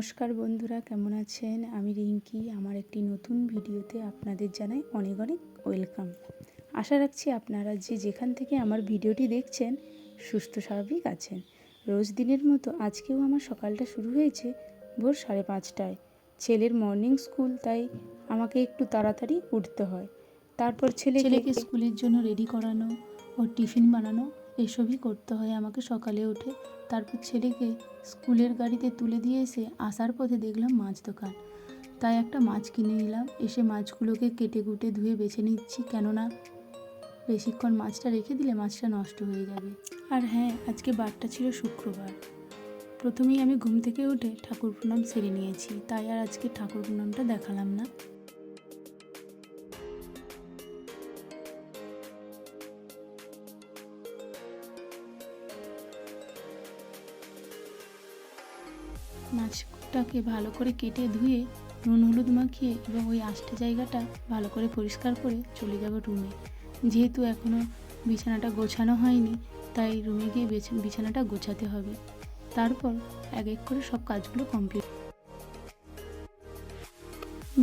নমস্কার বন্ধুরা, কেমন আছেন? আমি রিঙ্কি। আমার একটি নতুন ভিডিওতে আপনাদের জানাই অনেক অনেক ওয়েলকাম। আশা রাখছি আপনারা যে যেখান থেকে আমার ভিডিওটি দেখছেন সুস্থ স্বাভাবিক আছেন। রোজ দিনের মতো আজকেও আমার সকালটা শুরু হয়েছে ভোর 5:30টায়। ছেলের মর্নিং স্কুল, তাই আমাকে একটু তাড়াতাড়ি উঠতে হয়। তারপর ছেলেকে স্কুলের জন্য রেডি করানো, ওর টিফিন বানানো, এসবই করতে হয় আমাকে সকালে উঠে। তারপর ছেলেকে স্কুলের গাড়িতে তুলে দিয়ে এসে আসার পথে দেখলাম মাছ দোকান, তাই একটা মাছ কিনে নিলাম। এসে মাছগুলোকে কেটে কুটে ধুয়ে বেছে নিচ্ছি, কেননা বেশিক্ষণ মাছটা রেখে দিলে মাছটা নষ্ট হয়ে যাবে। আর হ্যাঁ, আজকে বারটা ছিল শুক্রবার। প্রথমেই আমি ঘুম থেকে উঠে ঠাকুর প্রণাম সেরে নিয়েছি, তাই আর আজকে ঠাকুর প্রণামটা দেখালাম না। মাছটাকে ভালো করে কেটে ধুয়ে নুন হলুদ মাখিয়ে এবং ওই আঁশটে জায়গাটা ভালো করে পরিষ্কার করে চলে যাব রুমে। যেহেতু এখনও বিছানাটা গোছানো হয়নি, তাই রুমে গিয়ে বিছানাটা গোছাতে হবে। তারপর এক এক করে সব কাজগুলো কমপ্লিট।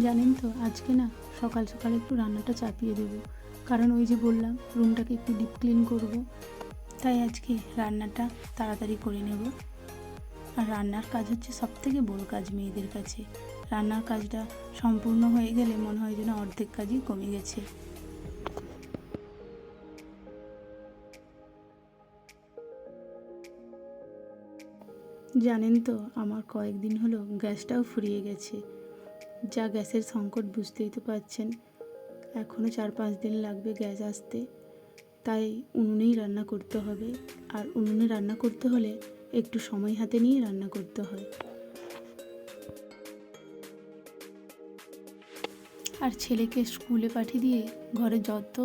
জানেন তো, আজকে না সকাল সকাল একটু রান্নাটা চাপিয়ে দেব, কারণ ওই যে বললাম রুমটাকে একটু ডিপ ক্লিন করব, তাই আজকে রান্নাটা তাড়াতাড়ি করে নেব। আর রান্নার কাজ হচ্ছে সবথেকে বড় কাজ মেয়েদের কাছে। রান্নার কাজটা সম্পূর্ণ হয়ে গেলে মনে হয় যেন অর্ধেক কাজই কমে গেছে। জানেন তো, আমার কয়েকদিন হলো গ্যাসটাও ফুরিয়ে গেছে। যা গ্যাসের সংকট বুঝতেই তো পারছেন। এখনও 4-5 দিন লাগবে গ্যাস আসতে, তাই উনুনেই রান্না করতে হবে। আর উনুনে রান্না করতে হলে একটু সময় হাতে নিয়ে রান্না করতে হয়। আর ছেলেকে স্কুলে পাঠিয়ে দিয়ে ঘরে যত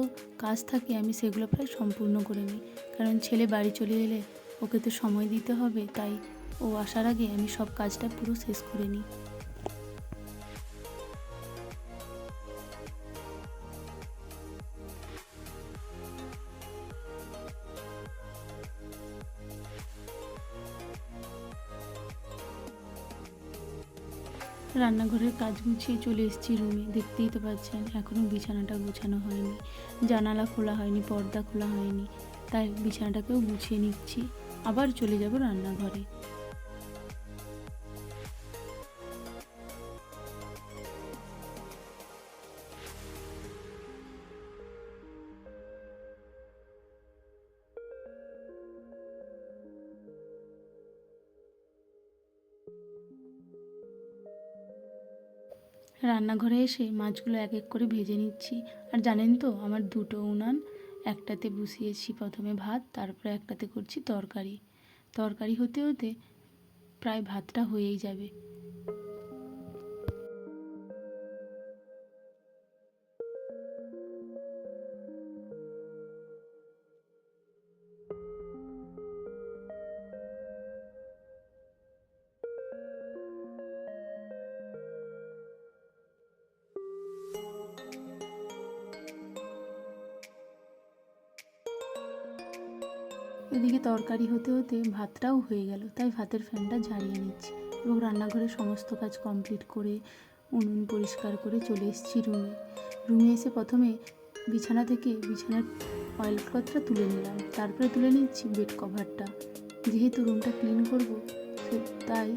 কাজ থাকে আমি সেগুলো প্রায় সম্পূর্ণ করে নিই, কারণ ছেলে বাড়ি চলে এলে ওকে তো সময় দিতে হবে, তাই ও আসার আগে আমি সব কাজটা পুরো শেষ করে নিই। রান্নাঘরের কাজ গুছিয়ে চলে এসেছি রুমে। দেখতেই তো পাচ্ছেন এখনও বিছানাটা গোছানো হয়নি, জানালা খোলা হয়নি, পর্দা খোলা হয়নি, তাই বিছানাটাকেও গুছিয়ে নিচ্ছি। আবার চলে যাব রান্নাঘরে। রান্নাঘরে এসে মাছগুলো এক এক করে ভেজে নিচ্ছি। আর জানেন তো, আমার দুটো উনান, একটাতে বসিয়েছি প্রথমে ভাত, তারপরে একটাতে করছি তরকারি। তরকারি হতে হতে প্রায় ভাতটা হয়েই যাবে। এদিকে তরকারি হতে হতে ভাতটাও হয়ে গেল, তাই ভাতের ফ্যানটা ঝাড়িয়ে নিচ্ছি এবং রান্নাঘরের সমস্ত কাজ কমপ্লিট করে উনুন পরিষ্কার করে চলে এসেছি রুমে। রুমে এসে প্রথমে বিছানা থেকে বিছানার অয়েল ক্লথটা তুলে নিলাম, তারপরে তুলে নিচ্ছি বেড কভারটা। যেহেতু রুমটা ক্লিন করব, তাই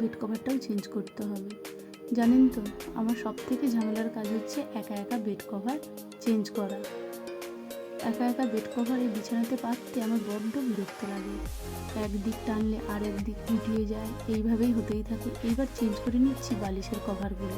বেড কভারটাও চেঞ্জ করতে হবে। জানেন তো, আমার সবথেকে ঝামেলার কাজ হচ্ছে একা একা বেড কভার চেঞ্জ করা। একা একা বেড কভার এই বিছানাতে পাততে আমার বড্ড বিরক্ত লাগে। একদিক টানলে আর একদিক গুটিয়ে যায়, এইভাবেই হতেই থাকে। এইবার চেঞ্জ করে নিচ্ছি বালিশের কভারগুলো।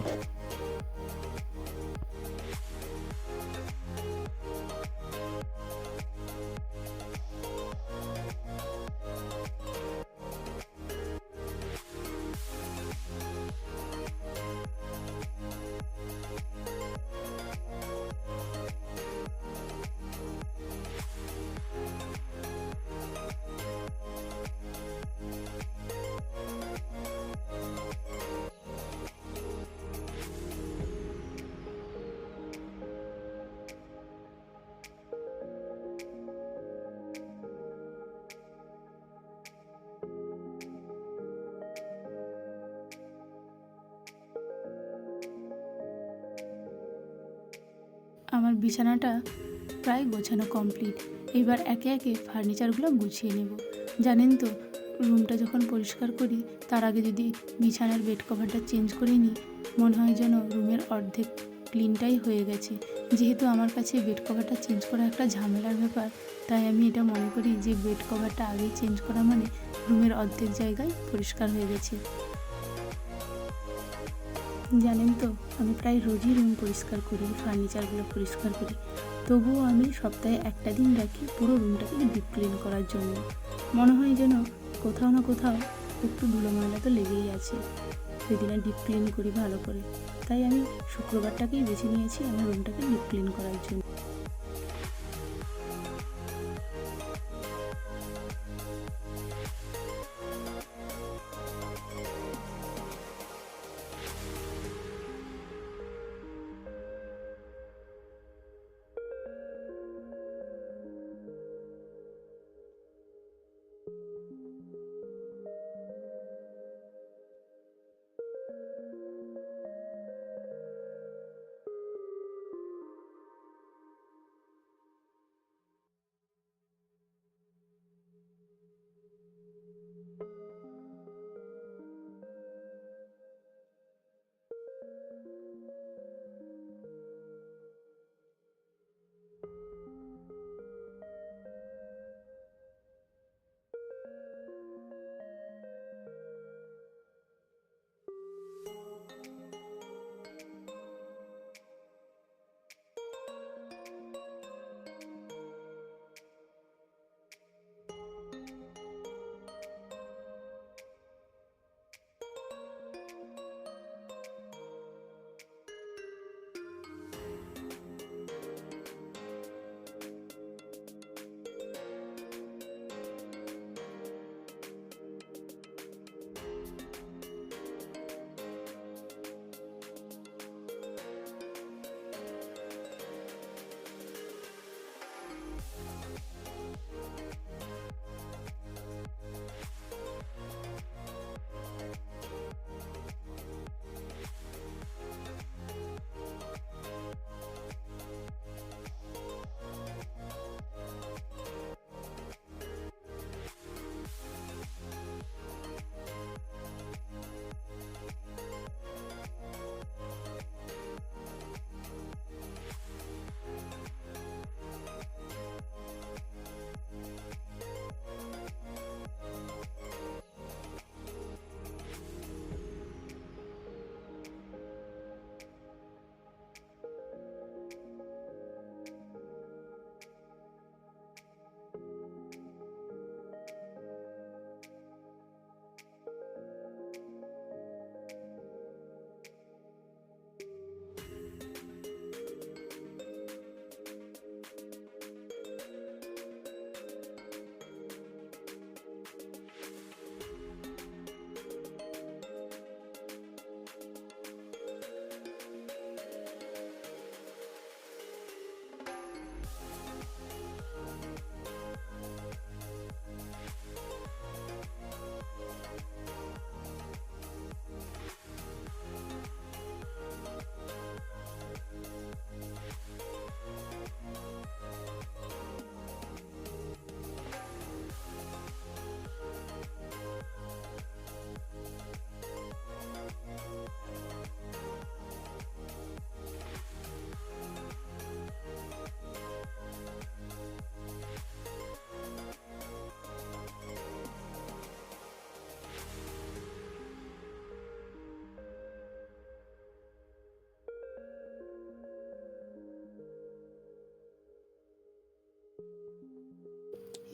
আমার বিছানাটা প্রায় গোছানো কমপ্লিট। এবার একে একে ফার্নিচারগুলো গুছিয়ে নেব। জানেন তো, রুমটা যখন পরিষ্কার করি তার আগে যদি বিছানার বেড কভারটা চেঞ্জ করে নিই, মনে হয় যেন রুমের অর্ধেক ক্লিনটাই হয়ে গেছে। যেহেতু আমার কাছে বেড কভারটা চেঞ্জ করা একটা ঝামেলার ব্যাপার, তাই আমি এটা মনে করি যে বেড কভারটা আগেই চেঞ্জ করা মানে রুমের অর্ধেক জায়গায় পরিষ্কার হয়ে গেছে। জানেন তো, আমি প্রায় রোজই রুম পরিষ্কার করি, ফার্নিচারগুলো পরিষ্কার করি, তবুও আমি সপ্তাহে একটা দিন রাখি পুরো রুমটাকে ডিপ ক্লিন করার জন্য। মনে হয় যেন কোথাও না কোথাও একটু ধুলো ময়লা তো লেগেই আছে, সেদিনে ডিপ ক্লিন করি ভালো করে। তাই আমি শুক্রবারটাকেই বেছে নিয়েছি আমার রুমটাকে ডিপ ক্লিন করার জন্য।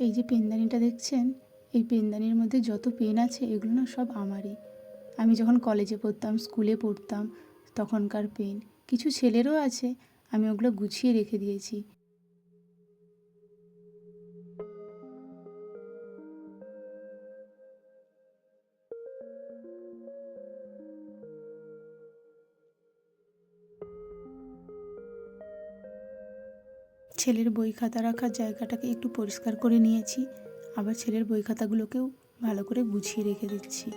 এই যে পেনদানিটা দেখছেন, এই পেনদানির মধ্যে যত পেন আছে এগুলো না সব আমারই। আমি যখন কলেজে পড়তাম, স্কুলে পড়তাম তখনকার পেন। কিছু ছেলেরও আছে, আমি ওগুলো গুছিয়ে রেখে দিয়েছি। ছেলের বই খাতা রাখার জায়গাটাকে একটু পরিষ্কার করে নিয়েছি, আবার ছেলের বই খাতাগুলোকেও ভালো করে গুছিয়ে রেখে দিচ্ছি।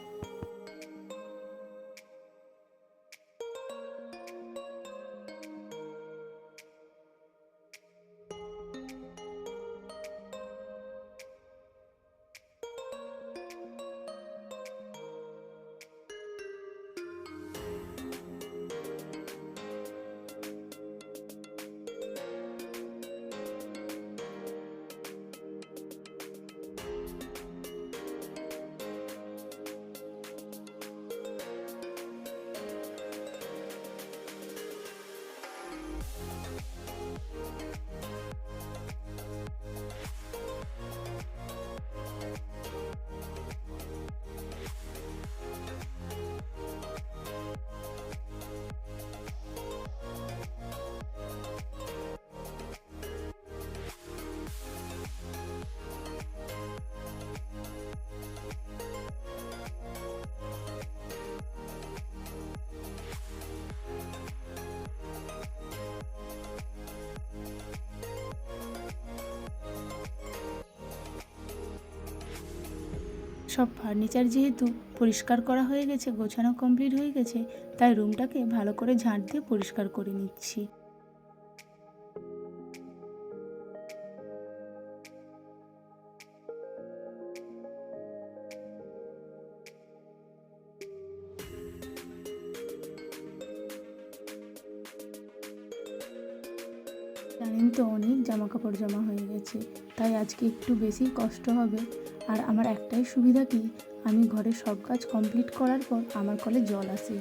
সব ফার্নিচার যেহেতু পরিষ্কার করা হয়ে গেছে, গোছানো কমপ্লিট হয়ে গেছে, তাই রুমটাকে ভালো করে ঝাঁট দিয়ে পরিষ্কার করে নিচ্ছি। জানেন তো অনেক জামা কাপড় জমা হয়ে গেছে, তাই আজকে একটু বেশি কষ্ট হবে। আর আমার একটাই সুবিধা কি, আমি ঘরের সব কাজ কমপ্লিট করার পর আমার কলে জল আসে।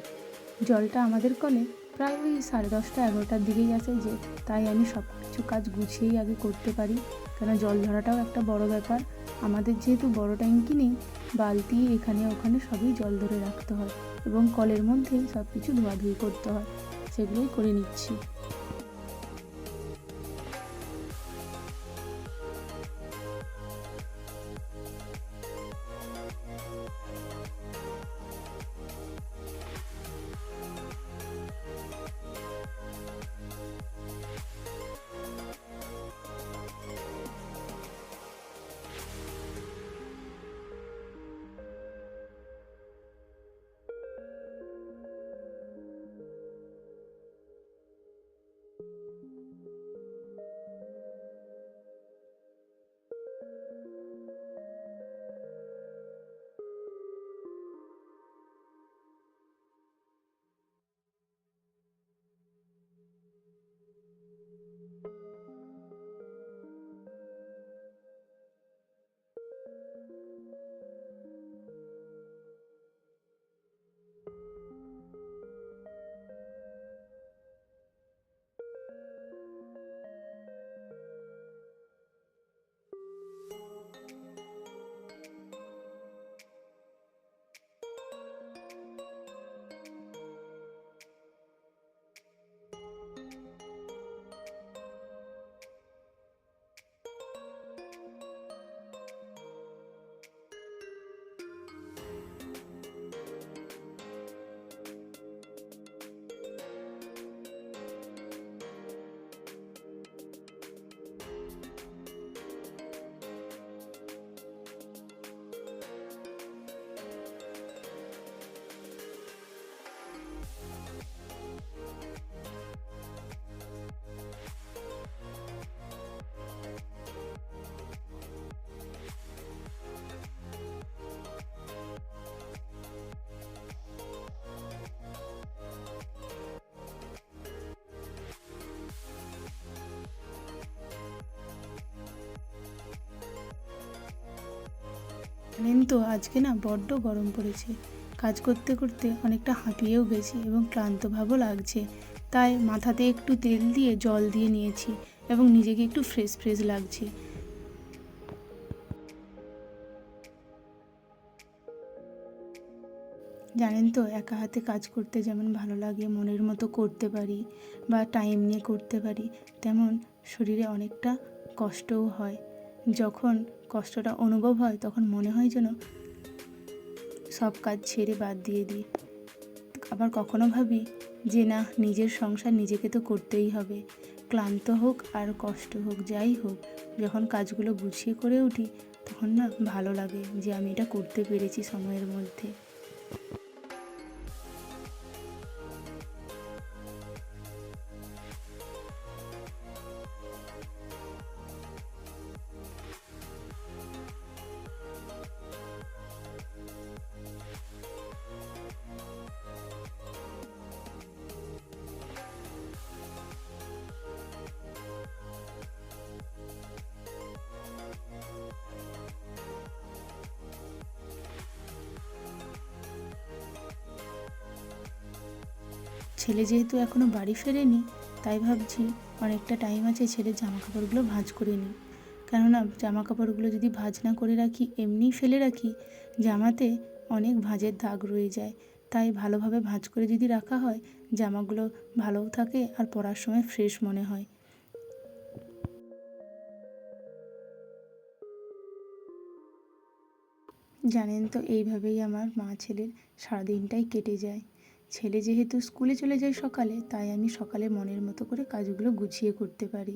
জলটা আমাদের কলে প্রায় ওই 10:30-11টার দিকেই আসে, যে তাই আমি সব কিছু কাজ গুছিয়েই আগে করতে পারি, কেন জল ধরাটাও একটা বড় ব্যাপার। আমাদের যেহেতু বড় ট্যাঙ্কি নেই, বালতি এখানে ওখানে সবই জল ধরে রাখতে হয় এবং কলের মধ্যেই সব কিছু ধোয়াধুয়ি করতে হয়, সেগুলোই করে নিচ্ছি। জানেন তো আজকে না বড্ড গরম পড়েছে, কাজ করতে করতে অনেকটা হাঁপিয়েও গেছি এবং ক্লান্ত ভাবও লাগছে, তাই মাথাতে একটু তেল দিয়ে জল দিয়ে নিয়েছি এবং নিজেকে একটু ফ্রেশ ফ্রেশ লাগছে। জানেন তো একা হাতে কাজ করতে যেমন ভালো লাগে, মনের মতো করতে পারি বা টাইম নিয়ে করতে পারি, তেমন শরীরে অনেকটা কষ্টও হয়। যখন কষ্টটা অনুভব হয় তখন মনে হয় যেন সব কাজ ছেড়ে বাদ দিয়ে দিই। আবার কখনো ভাবি যে না, নিজের সংসার নিজেকে তো করতেই হবে, ক্লান্ত হোক আর কষ্ট হোক যাই হোক, যখন কাজগুলো গুছিয়ে করে উঠি তখন না ভালো লাগে যে আমি এটা করতে পেরেছি সময়ের মধ্যে। ছেলে যেহেতু এখনও বাড়ি ফেরেনি, তাই ভাবছি অনেকটা টাইম আছে, ছেলের জামা কাপড়গুলো ভাঁজ করে নিই। কেননা জামা কাপড়গুলো যদি ভাঁজ না করে রাখি, এমনিই ফেলে রাখি, জামাতে অনেক ভাঁজের দাগ রয়ে যায়। তাই ভালোভাবে ভাঁজ করে যদি রাখা হয়, জামাগুলো ভালোও থাকে আর পরার সময় ফ্রেশ মনে হয়। জানেন তো এইভাবেই আমার মা ছেলের সারাদিনটাই কেটে যায়। ছেলে যেহেতু স্কুলে চলে যায় সকালে, তাই আমি সকালে মনের মতো করে কাজগুলো গুছিয়ে করতে পারি।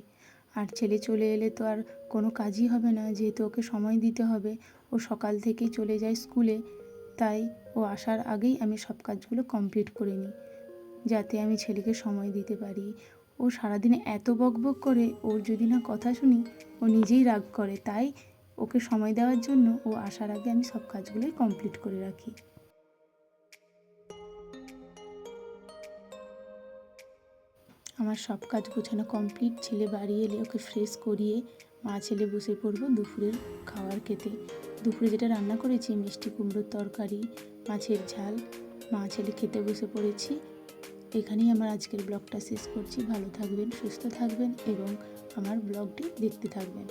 আর ছেলে চলে এলে তো আর কোনো কাজই হবে না, যেহেতু ওকে সময় দিতে হবে, ও সকাল থেকেই চলে যায় স্কুলে, তাই ও আসার আগেই আমি সব কাজগুলো কমপ্লিট করে নিই, যাতে আমি ছেলেকে সময় দিতে পারি। ও সারাদিনে এত বকবক করে, ওর যদি না কথা শুনি ও নিজেই রাগ করে, তাই ওকে সময় দেওয়ার জন্য ও আসার আগে আমি সব কাজগুলোই কমপ্লিট করে রাখি। আমার সব কাজ গোছানো কমপ্লিট। ছেলে বাড়ি এলে ওকে ফ্রেশ করিয়ে মা ছেলে বসে পড়বো দুপুরের খাবার খেতে। দুপুরে যেটা রান্না করেছি, মিষ্টি কুমড়োর তরকারি, মাছের ঝাল, মা ছেলে খেতে বসে পড়েছি। এখানেই আমার আজকের ব্লগটা শেষ করছি। ভালো থাকবেন, সুস্থ থাকবেন এবং আমার ব্লগটি দেখতে থাকবেন।